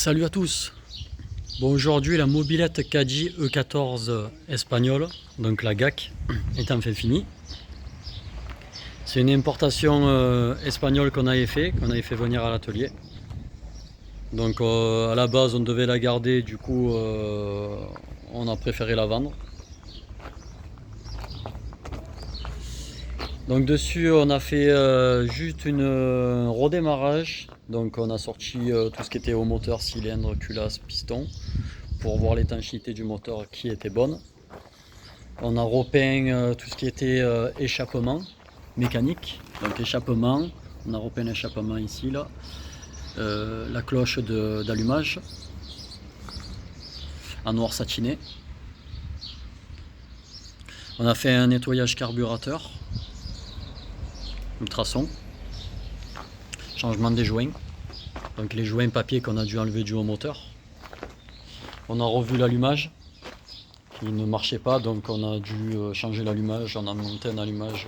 Salut à tous. Bon, aujourd'hui la mobilette Caddy E14 espagnole, donc la GAC, est enfin finie. C'est une importation espagnole qu'on avait fait venir à l'atelier. Donc à la base on devait la garder, du coup on a préféré la vendre. Donc dessus on a fait juste un redémarrage. Donc on a sorti tout ce qui était au moteur, cylindre, culasse, piston, pour voir l'étanchéité du moteur qui était bonne. On a repeint tout ce qui était échappement mécanique. Donc échappement, on a repeint l'échappement ici, là. La cloche d'allumage en noir satiné. On a fait un nettoyage carburateur, ultrason, changement des joints, donc les joints papier qu'on a dû enlever du haut moteur. On a revu l'allumage qui ne marchait pas, donc on a dû changer l'allumage. On a monté un allumage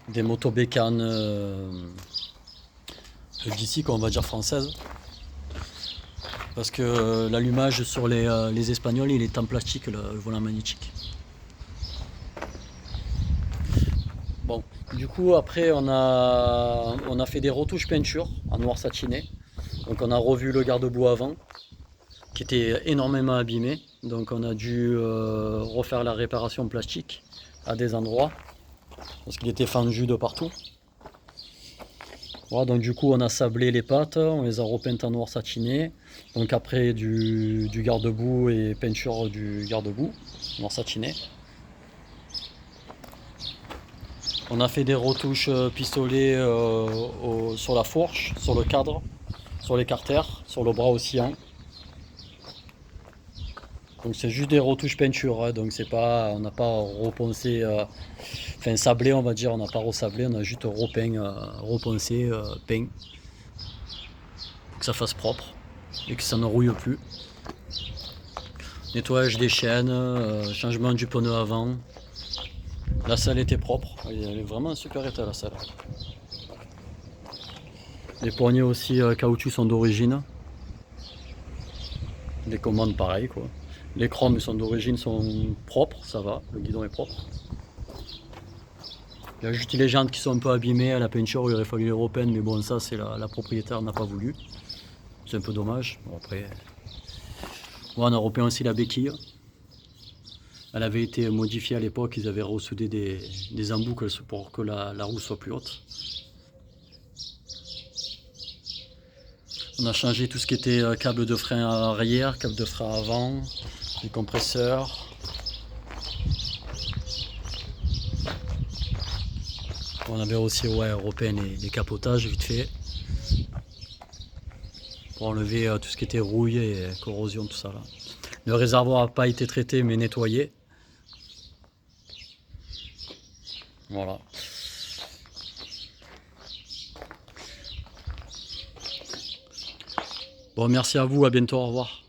des motobécanes d'ici, qu'on va dire française, parce que l'allumage sur les espagnols il est en plastique, le volant magnétique. Bon, du coup après on a fait des retouches peinture en noir satiné. Donc on a revu le garde-boue avant qui était énormément abîmé, donc on a dû refaire la réparation plastique à des endroits parce qu'il était fendu de partout. Voilà, donc du coup on a sablé les pattes, on les a repeintes en noir satiné. Donc après du garde-boue et peinture du garde-boue noir satiné. On a fait des retouches pistolets sur la fourche, sur le cadre, sur les carters, sur le bras oscillant. Donc c'est juste des retouches peinture, hein, donc c'est pas, on n'a pas reponcé, enfin sablé on va dire, on n'a pas ressablé, on a juste repeint, reponcé, peint, pour que ça fasse propre et que ça ne rouille plus. Nettoyage des chaînes, changement du pneu avant. La selle était propre, elle est vraiment en super état la selle. Les poignées aussi caoutchouc sont d'origine. Les commandes pareil quoi. Les chromes sont d'origine, sont propres, ça va, le guidon est propre. Il y a juste les jantes qui sont un peu abîmées à la peinture, il aurait fallu les repeindre, mais bon ça c'est la propriétaire n'a pas voulu. C'est un peu dommage. Bon après. Ouais, on a repeint aussi la béquille. Elle avait été modifiée à l'époque, ils avaient ressoudé des embouts pour que la roue soit plus haute. On a changé tout ce qui était câble de frein arrière, câble de frein avant, les compresseurs. On avait aussi repeint les capotages vite fait, pour enlever tout ce qui était rouille et corrosion, tout ça là. Le réservoir n'a pas été traité mais nettoyé. Voilà. Bon, merci à vous, à bientôt, au revoir.